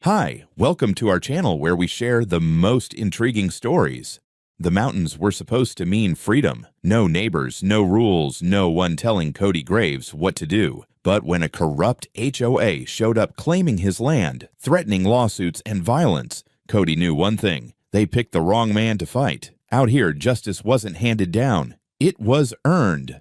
Hi, welcome to our channel where we share the most intriguing stories. The mountains were supposed to mean freedom. No neighbors, no rules, no one telling Cody Graves what to do. But when a corrupt HOA showed up claiming his land, threatening lawsuits and violence, Cody knew one thing: they picked the wrong man to fight. Out here, justice wasn't handed down. It was earned.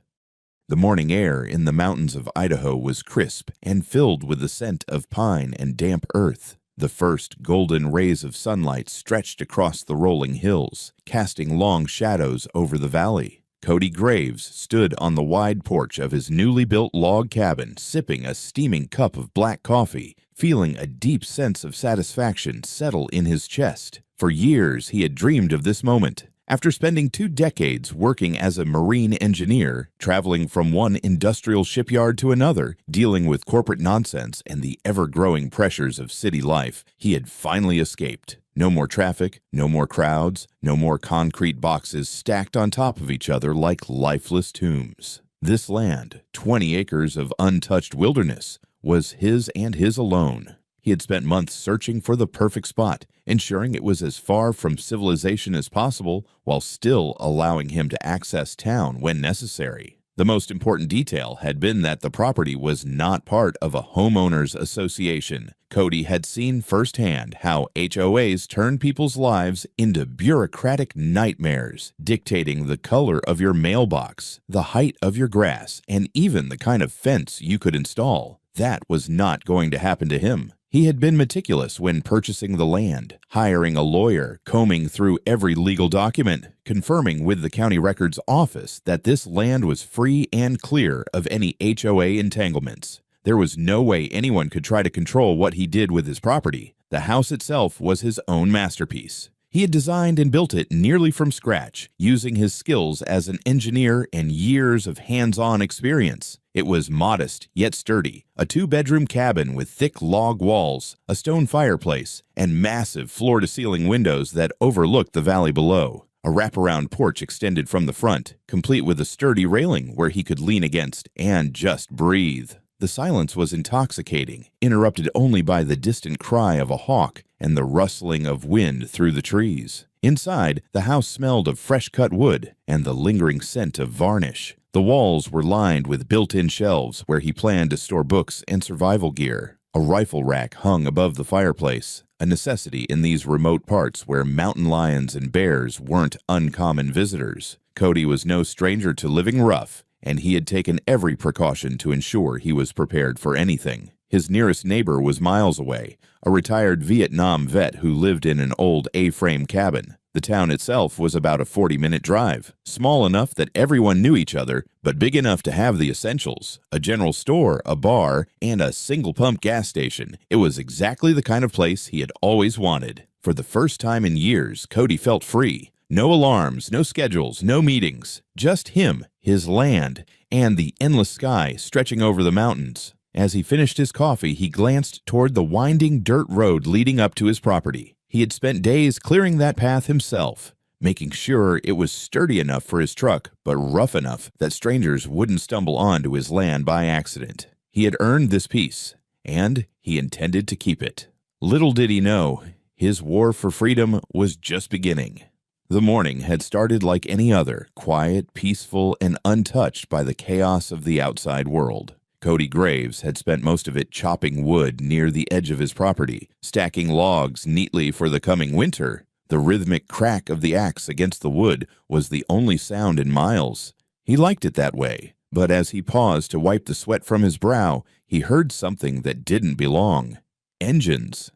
The morning air in the mountains of Idaho was crisp and filled with the scent of pine and damp earth. The first golden rays of sunlight stretched across the rolling hills, casting long shadows over the valley. Cody Graves stood on the wide porch of his newly built log cabin, sipping a steaming cup of black coffee, feeling a deep sense of satisfaction settle in his chest. For years he had dreamed of this moment. After spending 2 decades working as a marine engineer, traveling from one industrial shipyard to another, dealing with corporate nonsense and the ever-growing pressures of city life, he had finally escaped. No more traffic, no more crowds, no more concrete boxes stacked on top of each other like lifeless tombs. This land, 20 acres of untouched wilderness, was his and his alone. He had spent months searching for the perfect spot, ensuring it was as far from civilization as possible while still allowing him to access town when necessary. The most important detail had been that the property was not part of a homeowners association. Cody had seen firsthand how HOAs turn people's lives into bureaucratic nightmares, dictating the color of your mailbox, the height of your grass, and even the kind of fence you could install. That was not going to happen to him. He had been meticulous when purchasing the land, hiring a lawyer, combing through every legal document, confirming with the county records office that this land was free and clear of any HOA entanglements. There was no way anyone could try to control what he did with his property. The house itself was his own masterpiece. He had designed and built it nearly from scratch, using his skills as an engineer and years of hands-on experience. It was modest yet sturdy, a 2-bedroom cabin with thick log walls, a stone fireplace, and massive floor-to-ceiling windows that overlooked the valley below. A wraparound porch extended from the front, complete with a sturdy railing where he could lean against and just breathe. The silence was intoxicating, interrupted only by the distant cry of a hawk and the rustling of wind through the trees. Inside, the house smelled of fresh-cut wood and the lingering scent of varnish. The walls were lined with built-in shelves where he planned to store books and survival gear. A rifle rack hung above the fireplace, a necessity in these remote parts where mountain lions and bears weren't uncommon visitors. Cody was no stranger to living rough, and he had taken every precaution to ensure he was prepared for anything. His nearest neighbor was miles away, a retired Vietnam vet who lived in an old A-frame cabin. The town itself was about a 40-minute drive, small enough that everyone knew each other, but big enough to have the essentials: a general store, a bar, and a single-pump gas station. It was exactly the kind of place he had always wanted. For the first time in years, Cody felt free. No alarms, no schedules, no meetings. Just him, his land, and the endless sky stretching over the mountains. As he finished his coffee, he glanced toward the winding dirt road leading up to his property. He had spent days clearing that path himself, making sure it was sturdy enough for his truck, but rough enough that strangers wouldn't stumble onto his land by accident. He had earned this peace, and he intended to keep it. Little did he know, his war for freedom was just beginning. The morning had started like any other, quiet, peaceful, and untouched by the chaos of the outside world. Cody Graves had spent most of it chopping wood near the edge of his property, stacking logs neatly for the coming winter. The rhythmic crack of the axe against the wood was the only sound in miles. He liked it that way, but as he paused to wipe the sweat from his brow, he heard something that didn't belong: engines.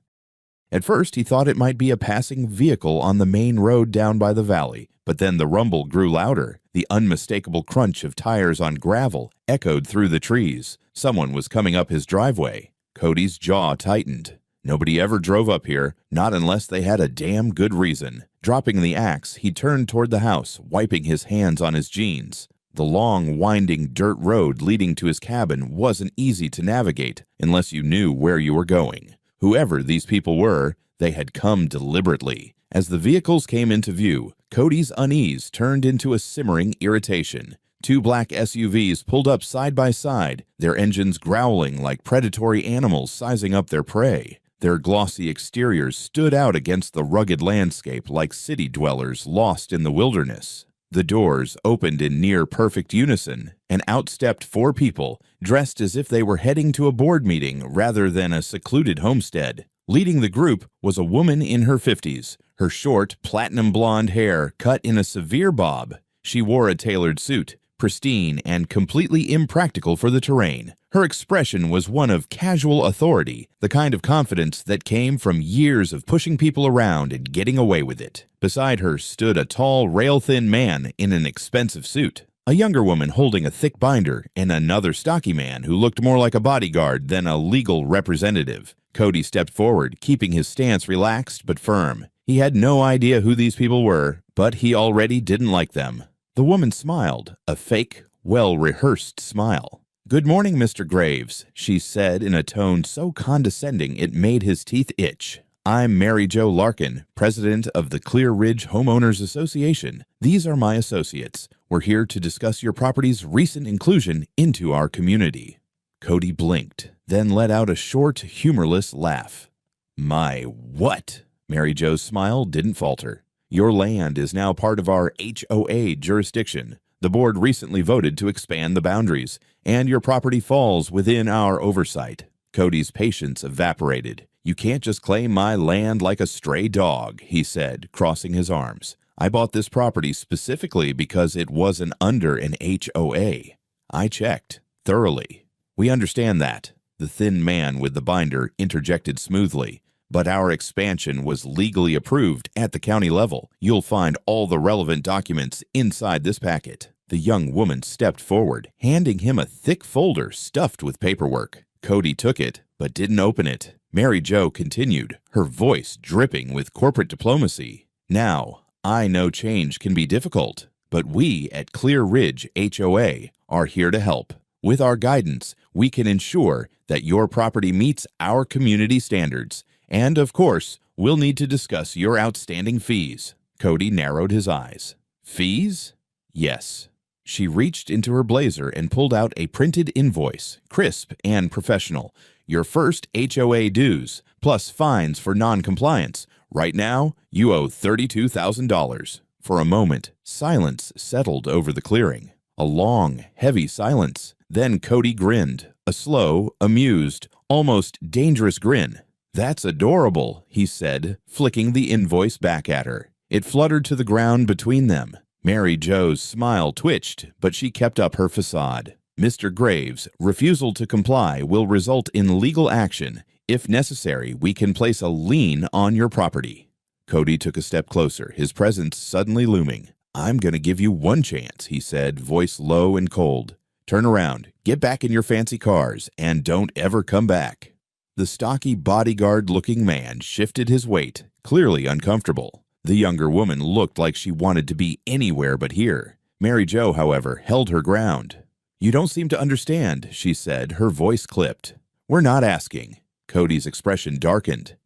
At first, he thought it might be a passing vehicle on the main road down by the valley, but then the rumble grew louder. The unmistakable crunch of tires on gravel echoed through the trees. Someone was coming up his driveway. Cody's jaw tightened. Nobody ever drove up here, not unless they had a damn good reason. Dropping the axe, he turned toward the house, wiping his hands on his jeans. The long, winding dirt road leading to his cabin wasn't easy to navigate unless you knew where you were going. Whoever these people were, they had come deliberately. As the vehicles came into view, Cody's unease turned into a simmering irritation. 2 black SUVs pulled up side by side, their engines growling like predatory animals sizing up their prey. Their glossy exteriors stood out against the rugged landscape like city dwellers lost in the wilderness. The doors opened in near-perfect unison, and out stepped 4 people, dressed as if they were heading to a board meeting rather than a secluded homestead. Leading the group was a woman in her 50s, her short, platinum blonde hair cut in a severe bob. She wore a tailored suit, pristine and completely impractical for the terrain. Her expression was one of casual authority, the kind of confidence that came from years of pushing people around and getting away with it. Beside her stood a tall, rail-thin man in an expensive suit, a younger woman holding a thick binder, and another stocky man who looked more like a bodyguard than a legal representative. Cody stepped forward, keeping his stance relaxed but firm. He had no idea who these people were, but he already didn't like them. The woman smiled, a fake, well-rehearsed smile. "Good morning, Mr. Graves," she said in a tone so condescending it made his teeth itch. "I'm Mary Jo Larkin, president of the Clear Ridge Homeowners Association. These are my associates. We're here to discuss your property's recent inclusion into our community." Cody blinked, then let out a short, humorless laugh. "My what?" Mary Jo's smile didn't falter. "Your land is now part of our HOA jurisdiction. The board recently voted to expand the boundaries, and your property falls within our oversight." Cody's patience evaporated. "You can't just claim my land like a stray dog," he said, crossing his arms. "I bought this property specifically because it wasn't under an HOA. I checked thoroughly." "We understand that," the thin man with the binder interjected smoothly. "But our expansion was legally approved at the county level. You'll find all the relevant documents inside this packet." The young woman stepped forward, handing him a thick folder stuffed with paperwork. Cody took it, but didn't open it. Mary Jo continued, her voice dripping with corporate diplomacy. "Now, I know change can be difficult, but we at Clear Ridge HOA are here to help. With our guidance, we can ensure that your property meets our community standards. And, of course, we'll need to discuss your outstanding fees." Cody narrowed his eyes. "Fees?" "Yes." She reached into her blazer and pulled out a printed invoice, crisp and professional. "Your first HOA dues, plus fines for non-compliance. Right now, you owe $32,000. For a moment, silence settled over the clearing. A long, heavy silence. Then Cody grinned, a slow, amused, almost dangerous grin. "That's adorable," he said, flicking the invoice back at her. It fluttered to the ground between them. Mary Jo's smile twitched, but she kept up her facade. "Mr. Graves' refusal to comply will result in legal action. If necessary, we can place a lien on your property." Cody took a step closer, his presence suddenly looming. "I'm going to give you one chance," he said, voice low and cold. "Turn around, get back in your fancy cars, and don't ever come back." The stocky bodyguard-looking man shifted his weight, clearly uncomfortable. The younger woman looked like she wanted to be anywhere but here. Mary Jo, however, held her ground. "You don't seem to understand," she said, her voice clipped. "We're not asking." Cody's expression darkened.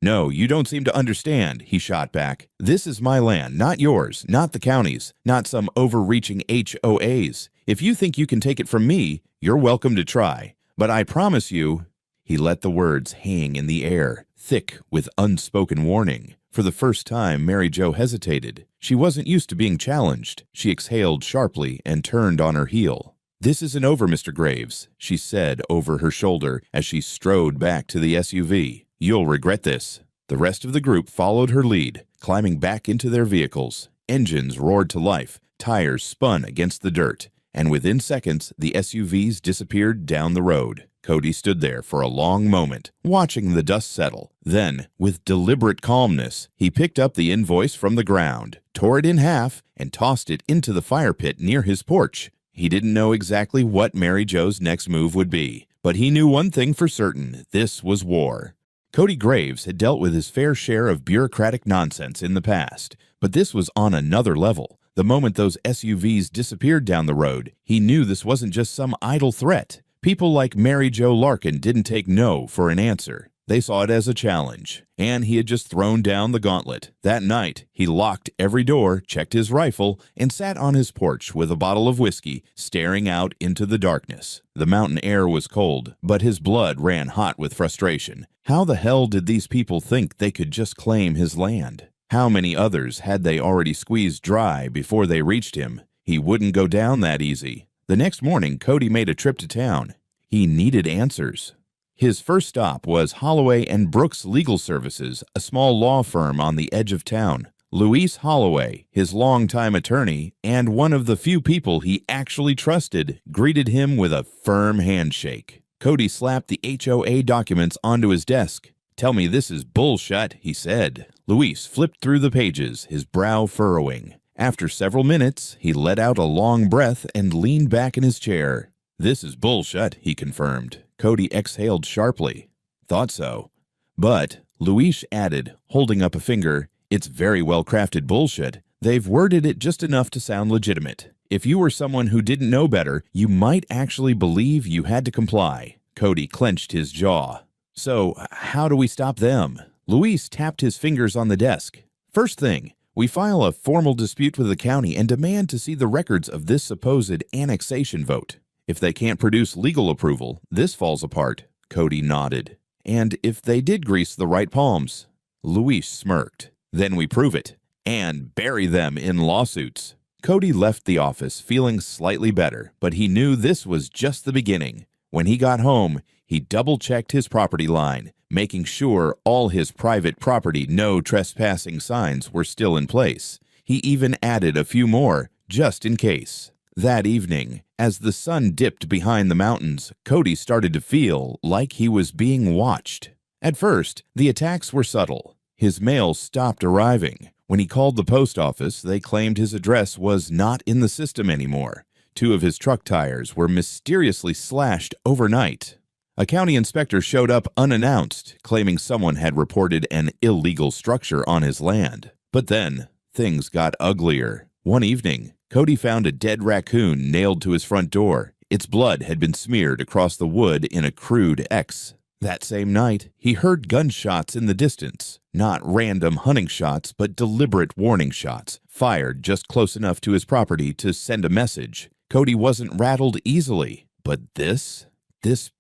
"No, you don't seem to understand," he shot back. "This is my land, not yours, not the county's, not some overreaching HOA's. If you think you can take it from me, you're welcome to try. But I promise you—" He let the words hang in the air, thick with unspoken warning. For the first time, Mary Jo hesitated. She wasn't used to being challenged. She exhaled sharply and turned on her heel. "This isn't over, Mr. Graves," she said over her shoulder as she strode back to the SUV. "You'll regret this." The rest of the group followed her lead, climbing back into their vehicles. Engines roared to life, tires spun against the dirt, and within seconds, the SUVs disappeared down the road. Cody stood there for a long moment, watching the dust settle. Then, with deliberate calmness, he picked up the invoice from the ground, tore it in half, and tossed it into the fire pit near his porch. He didn't know exactly what Mary Jo's next move would be, but he knew one thing for certain: this was war. Cody Graves had dealt with his fair share of bureaucratic nonsense in the past, but this was on another level. The moment those SUVs disappeared down the road, he knew this wasn't just some idle threat. People like Mary Jo Larkin didn't take no for an answer. They saw it as a challenge, and he had just thrown down the gauntlet. That night, he locked every door, checked his rifle, and sat on his porch with a bottle of whiskey, staring out into the darkness. The mountain air was cold, but his blood ran hot with frustration. How the hell did these people think they could just claim his land? How many others had they already squeezed dry before they reached him? He wouldn't go down that easy. The next morning, Cody made a trip to town. He needed answers. His first stop was Holloway and Brooks Legal Services, a small law firm on the edge of town. Luis Holloway, his longtime attorney, and one of the few people he actually trusted, greeted him with a firm handshake. Cody slapped the HOA documents onto his desk. "Tell me this is bullshit," he said. Luis flipped through the pages, his brow furrowing. After several minutes, he let out a long breath and leaned back in his chair. "This is bullshit," he confirmed. Cody exhaled sharply. "Thought so." But, Luis added, holding up a finger, "It's very well-crafted bullshit. They've worded it just enough to sound legitimate. If you were someone who didn't know better, you might actually believe you had to comply." Cody clenched his jaw. "So, how do we stop them?" Luis tapped his fingers on the desk. "First thing, we file a formal dispute with the county and demand to see the records of this supposed annexation vote. If they can't produce legal approval, this falls apart." Cody nodded. "And if they did grease the right palms?" Luis smirked. "Then we prove it and bury them in lawsuits." Cody left the office feeling slightly better, but he knew this was just the beginning. When he got home, he double-checked his property line, making sure all his private property no trespassing signs were still in place. He even added a few more, just in case. That evening, as the sun dipped behind the mountains, Cody started to feel like he was being watched. At first, the attacks were subtle. His mail stopped arriving. When he called the post office, they claimed his address was not in the system anymore. 2 of his truck tires were mysteriously slashed overnight. A county inspector showed up unannounced, claiming someone had reported an illegal structure on his land. But then, things got uglier. One evening, Cody found a dead raccoon nailed to his front door. Its blood had been smeared across the wood in a crude X. That same night, he heard gunshots in the distance. Not random hunting shots, but deliberate warning shots, fired just close enough to his property to send a message. Cody wasn't rattled easily, but this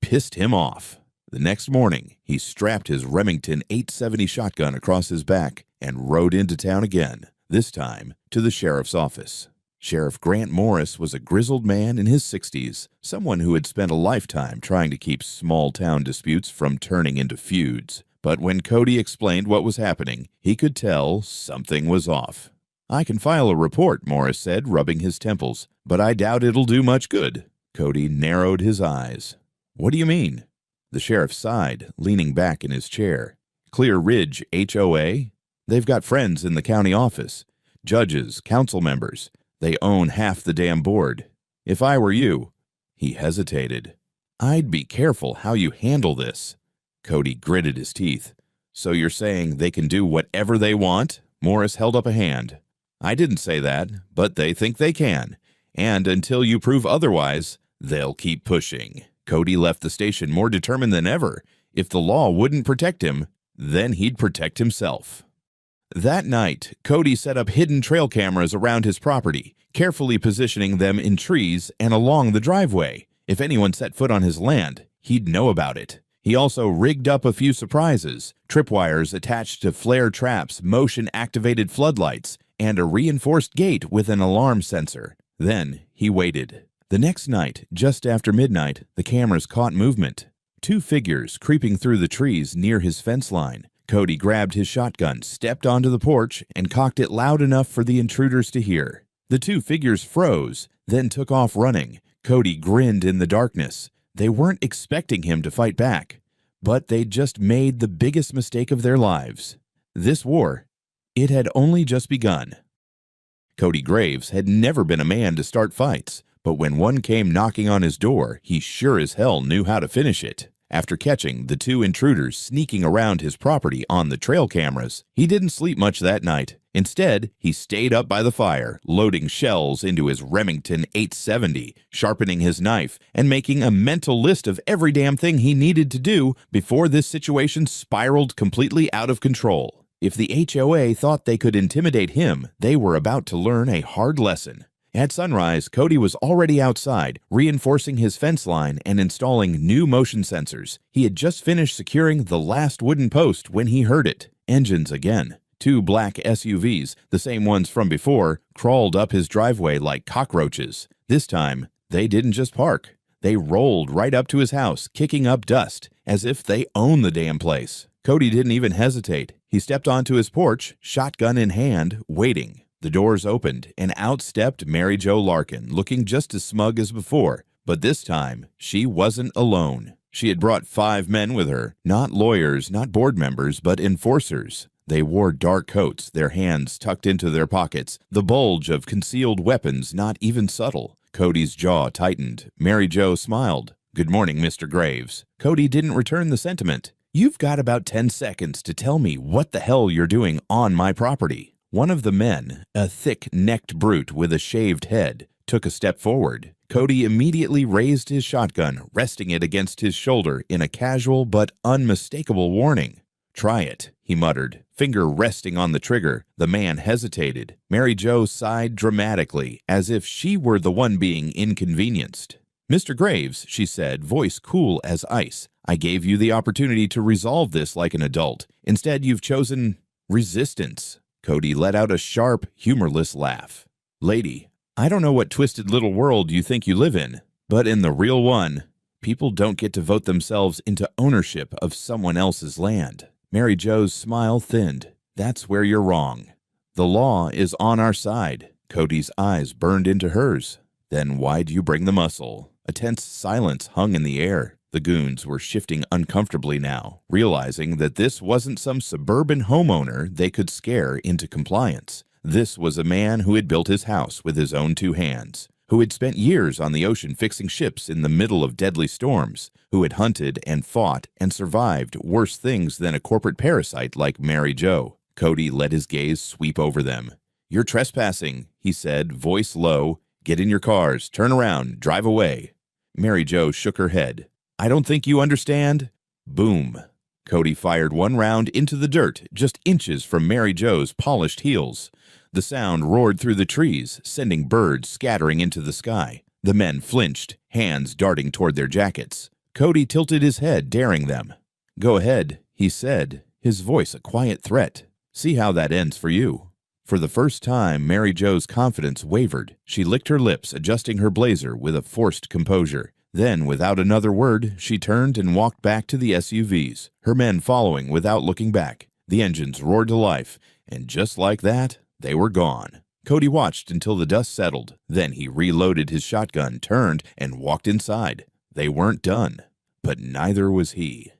pissed him off. The next morning, he strapped his Remington 870 shotgun across his back and rode into town again, this time to the sheriff's office. Sheriff Grant Morris was a grizzled man in his 60s, someone who had spent a lifetime trying to keep small-town disputes from turning into feuds. But when Cody explained what was happening, he could tell something was off. "I can file a report," Morris said, rubbing his temples, "but I doubt it'll do much good." Cody narrowed his eyes. "What do you mean?" The sheriff sighed, leaning back in his chair. "Clear Ridge HOA? They've got friends in the county office. Judges, council members. They own half the damn board. If I were you," he hesitated, "I'd be careful how you handle this." Cody gritted his teeth. "So you're saying they can do whatever they want?" Morris held up a hand. "I didn't say that, but they think they can. And until you prove otherwise, they'll keep pushing." Cody left the station more determined than ever. If the law wouldn't protect him, then he'd protect himself. That night, Cody set up hidden trail cameras around his property, carefully positioning them in trees and along the driveway. If anyone set foot on his land, he'd know about it. He also rigged up a few surprises: tripwires attached to flare traps, motion-activated floodlights, and a reinforced gate with an alarm sensor. Then he waited. The next night, just after midnight, the cameras caught movement. 2 figures creeping through the trees near his fence line. Cody grabbed his shotgun, stepped onto the porch, and cocked it loud enough for the intruders to hear. The 2 figures froze, then took off running. Cody grinned in the darkness. They weren't expecting him to fight back, but they'd just made the biggest mistake of their lives. This war, it had only just begun. Cody Graves had never been a man to start fights, but when one came knocking on his door, he sure as hell knew how to finish it. After catching the 2 intruders sneaking around his property on the trail cameras, he didn't sleep much that night. Instead, he stayed up by the fire, loading shells into his Remington 870, sharpening his knife, and making a mental list of every damn thing he needed to do before this situation spiraled completely out of control. If the HOA thought they could intimidate him, they were about to learn a hard lesson. At sunrise, Cody was already outside, reinforcing his fence line and installing new motion sensors. He had just finished securing the last wooden post when he heard it. Engines again. 2 black SUVs, the same ones from before, crawled up his driveway like cockroaches. This time, they didn't just park. They rolled right up to his house, kicking up dust, as if they owned the damn place. Cody didn't even hesitate. He stepped onto his porch, shotgun in hand, waiting. The doors opened, and out stepped Mary Jo Larkin, looking just as smug as before. But this time, she wasn't alone. She had brought 5 men with her, not lawyers, not board members, but enforcers. They wore dark coats, their hands tucked into their pockets, the bulge of concealed weapons not even subtle. Cody's jaw tightened. Mary Jo smiled. "Good morning, Mr. Graves." Cody didn't return the sentiment. "You've got about 10 seconds to tell me what the hell you're doing on my property." One of the men, a thick-necked brute with a shaved head, took a step forward. Cody immediately raised his shotgun, resting it against his shoulder in a casual but unmistakable warning. "Try it," he muttered, finger resting on the trigger. The man hesitated. Mary Jo sighed dramatically, as if she were the one being inconvenienced. "Mr. Graves," she said, voice cool as ice, "I gave you the opportunity to resolve this like an adult. Instead, you've chosen resistance." Cody let out a sharp, humorless laugh. "Lady, I don't know what twisted little world you think you live in, but in the real one, people don't get to vote themselves into ownership of someone else's land." Mary Jo's smile thinned. "That's where you're wrong. The law is on our side." Cody's eyes burned into hers. "Then why do you bring the muscle?" A tense silence hung in the air. The goons were shifting uncomfortably now, realizing that this wasn't some suburban homeowner they could scare into compliance. This was a man who had built his house with his own 2 hands, who had spent years on the ocean fixing ships in the middle of deadly storms, who had hunted and fought and survived worse things than a corporate parasite like Mary Jo. Cody let his gaze sweep over them. "You're trespassing," he said, voice low. "Get in your cars, turn around, drive away." Mary Jo shook her head. "I don't think you understand." Boom. Cody fired 1 round into the dirt, just inches from Mary Jo's polished heels. The sound roared through the trees, sending birds scattering into the sky. The men flinched, hands darting toward their jackets. Cody tilted his head, daring them. "Go ahead," he said, his voice a quiet threat. "See how that ends for you." For the first time, Mary Jo's confidence wavered. She licked her lips, adjusting her blazer with a forced composure. Then, without another word, she turned and walked back to the SUVs, her men following without looking back. The engines roared to life, and just like that, they were gone. Cody watched until the dust settled. Then he reloaded his shotgun, turned, and walked inside. They weren't done, but neither was he.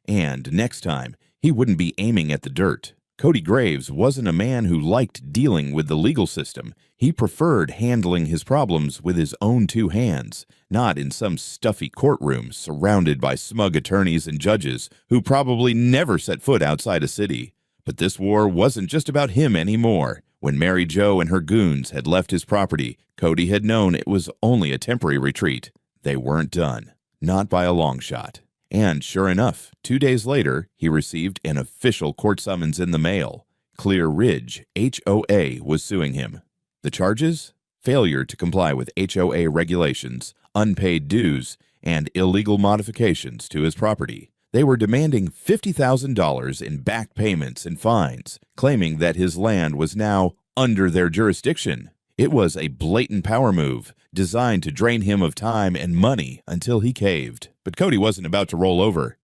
And next time, he wouldn't be aiming at the dirt. Cody Graves wasn't a man who liked dealing with the legal system. He preferred handling his problems with his own 2 hands, not in some stuffy courtroom surrounded by smug attorneys and judges who probably never set foot outside a city. But this war wasn't just about him anymore. When Mary Jo and her goons had left his property, Cody had known it was only a temporary retreat. They weren't done. Not by a long shot. And sure enough, 2 days later, he received an official court summons in the mail. Clear Ridge HOA was suing him. The charges? Failure to comply with HOA regulations, unpaid dues, and illegal modifications to his property. They were demanding $50,000 in back payments and fines, claiming that his land was now under their jurisdiction. It was a blatant power move, designed to drain him of time and money until he caved. But Cody wasn't about to roll over.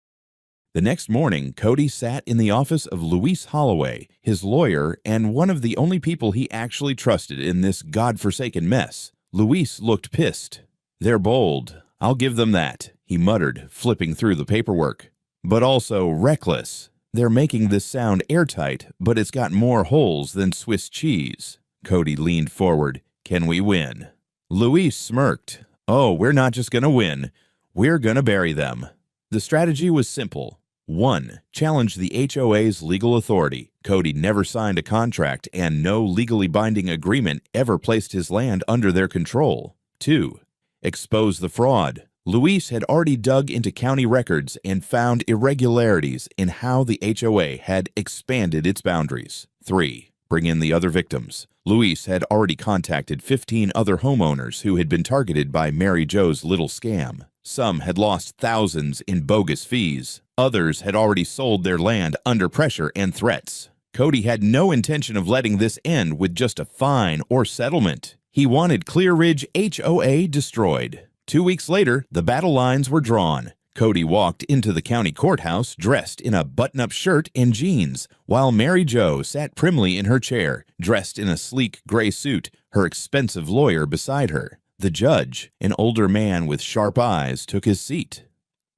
The next morning, Cody sat in the office of Luis Holloway, his lawyer, and one of the only people he actually trusted in this godforsaken mess. Luis looked pissed. "They're bold. I'll give them that," he muttered, flipping through the paperwork. "But also reckless. They're making this sound airtight, but it's got more holes than Swiss cheese." Cody leaned forward. "Can we win?" Luis smirked. "Oh, we're not just gonna win. We're gonna bury them." The strategy was simple. 1. Challenge the HOA's legal authority. Cody never signed a contract and no legally binding agreement ever placed his land under their control. 2. Expose the fraud. Luis had already dug into county records and found irregularities in how the HOA had expanded its boundaries. 3. Bring in the other victims. Luis had already contacted 15 other homeowners who had been targeted by Mary Jo's little scam. Some had lost thousands in bogus fees. Others had already sold their land under pressure and threats. Cody had no intention of letting this end with just a fine or settlement. He wanted Clear Ridge HOA destroyed. 2 weeks later, the battle lines were drawn. Cody walked into the county courthouse dressed in a button-up shirt and jeans, while Mary Jo sat primly in her chair, dressed in a sleek gray suit, her expensive lawyer beside her. The judge, an older man with sharp eyes, took his seat.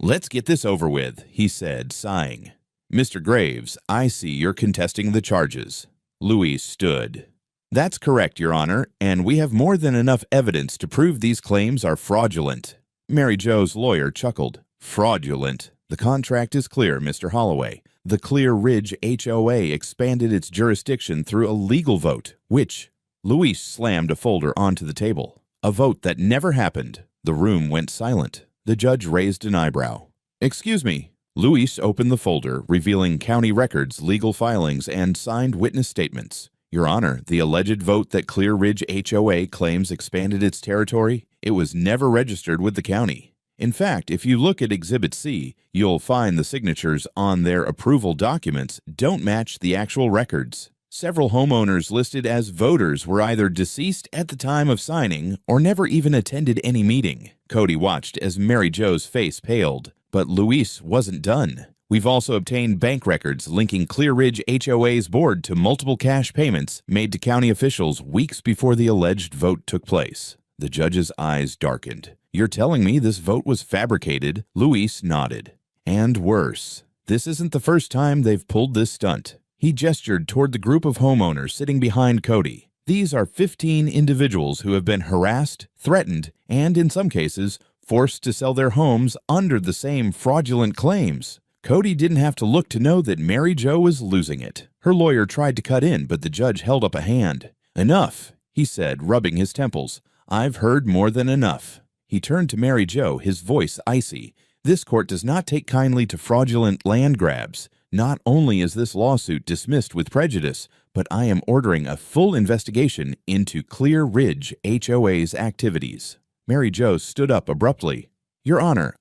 "Let's get this over with," he said, sighing. "Mr. Graves, I see you're contesting the charges." Luis stood. "That's correct, Your Honor, and we have more than enough evidence to prove these claims are fraudulent." Mary Jo's lawyer chuckled. "Fraudulent? The contract is clear, Mr. Holloway. The Clear Ridge HOA expanded its jurisdiction through a legal vote, which—" Luis slammed a folder onto the table. "A vote that never happened." The room went silent. The judge raised an eyebrow. "Excuse me." Luis opened the folder, revealing county records, legal filings, and signed witness statements. "Your Honor, the alleged vote that Clear Ridge HOA claims expanded its territory, it was never registered with the county. In fact, if you look at Exhibit C, you'll find the signatures on their approval documents don't match the actual records. Several homeowners listed as voters were either deceased at the time of signing or never even attended any meeting." Cody watched as Mary Jo's face paled, but Luis wasn't done. "We've also obtained bank records linking Clear Ridge HOA's board to multiple cash payments made to county officials weeks before the alleged vote took place." The judge's eyes darkened. "You're telling me this vote was fabricated?" Luis nodded. "And worse. This isn't the first time they've pulled this stunt." He gestured toward the group of homeowners sitting behind Cody. "These are 15 individuals who have been harassed, threatened, and in some cases, forced to sell their homes under the same fraudulent claims." Cody didn't have to look to know that Mary Jo was losing it. Her lawyer tried to cut in, but the judge held up a hand. "Enough," he said, rubbing his temples. "I've heard more than enough." He turned to Mary Jo, his voice icy. "This court does not take kindly to fraudulent land grabs. Not only is this lawsuit dismissed with prejudice, but I am ordering a full investigation into Clear Ridge HOA's activities." Mary Jo stood up abruptly. "Your Honor,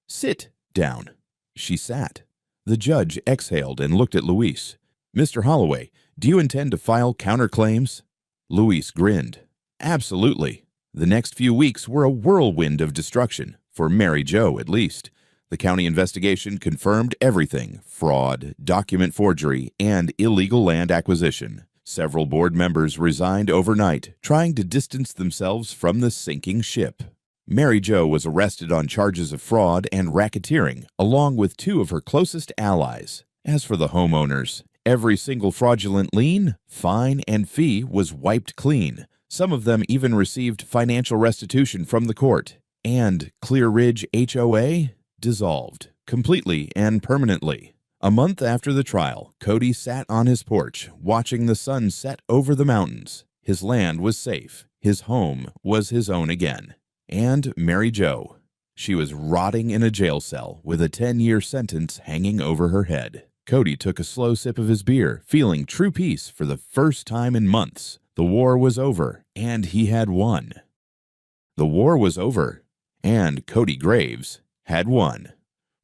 Sit down." She sat. The judge exhaled and looked at Luis. "Mr. Holloway, do you intend to file counterclaims?" Luis grinned. "Absolutely." The next few weeks were a whirlwind of destruction, for Mary Jo at least. The county investigation confirmed everything: fraud, document forgery, and illegal land acquisition. Several board members resigned overnight, trying to distance themselves from the sinking ship. Mary Jo was arrested on charges of fraud and racketeering, along with 2 of her closest allies. As for the homeowners, every single fraudulent lien, fine, and fee was wiped clean. Some of them even received financial restitution from the court. And Clear Ridge HOA dissolved, completely and permanently. A month after the trial, Cody sat on his porch, watching the sun set over the mountains. His land was safe. His home was his own again. And Mary Jo. She was rotting in a jail cell with a 10-year sentence hanging over her head. Cody took a slow sip of his beer, feeling true peace for the first time in months. The war was over, and he had won. The war was over, and Cody Graves had won.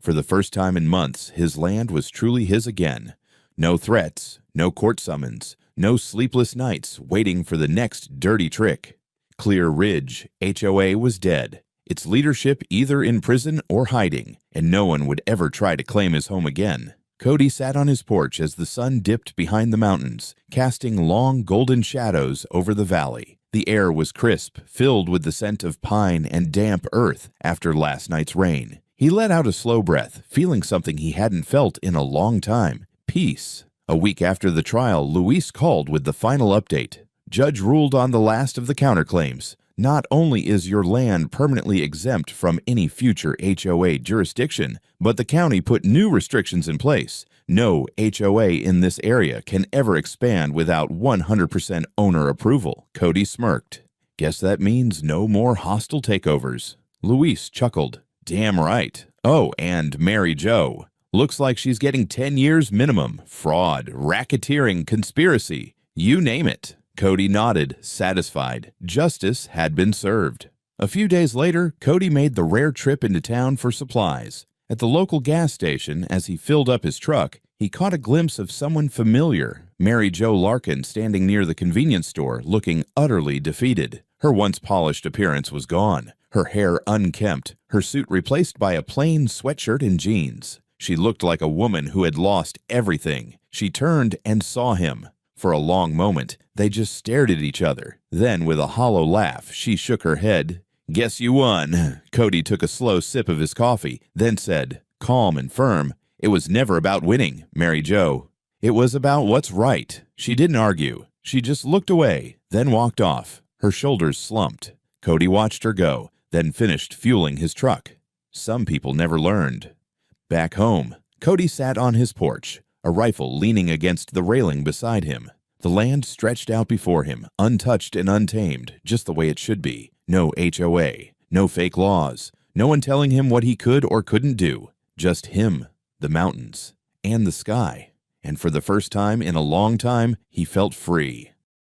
For the first time in months, his land was truly his again. No threats, no court summons, no sleepless nights waiting for the next dirty trick. Clear Ridge HOA was dead, its leadership either in prison or hiding, and no one would ever try to claim his home again. Cody sat on his porch as the sun dipped behind the mountains, casting long golden shadows over the valley. The air was crisp, filled with the scent of pine and damp earth after last night's rain. He let out a slow breath, feeling something he hadn't felt in a long time: peace. A week after the trial, Luis called with the final update. Judge ruled on the last of the counterclaims. Not only is your land permanently exempt from any future HOA jurisdiction, but the county put new restrictions in place. No HOA in this area can ever expand without 100% owner approval. Cody smirked. Guess that means no more hostile takeovers. Luis chuckled. Damn right. Oh, and Mary Jo. Looks like she's getting 10 years minimum. Fraud, racketeering, conspiracy. You name it. Cody nodded, satisfied. Justice had been served. A few days later, Cody made the rare trip into town for supplies. At the local gas station, as he filled up his truck, he caught a glimpse of someone familiar, Mary Jo Larkin, standing near the convenience store, looking utterly defeated. Her once polished appearance was gone, her hair unkempt, her suit replaced by a plain sweatshirt and jeans. She looked like a woman who had lost everything. She turned and saw him. For a long moment, they just stared at each other. Then, with a hollow laugh, she shook her head. Guess you won. Cody took a slow sip of his coffee, then said, calm and firm, it was never about winning, Mary Jo. It was about what's right. She didn't argue. She just looked away, then walked off. Her shoulders slumped. Cody watched her go, then finished fueling his truck. Some people never learned. Back home, Cody sat on his porch, a rifle leaning against the railing beside him. The land stretched out before him, untouched and untamed, just the way it should be. No HOA, no fake laws, no one telling him what he could or couldn't do. Just him, the mountains, and the sky. And for the first time in a long time, he felt free.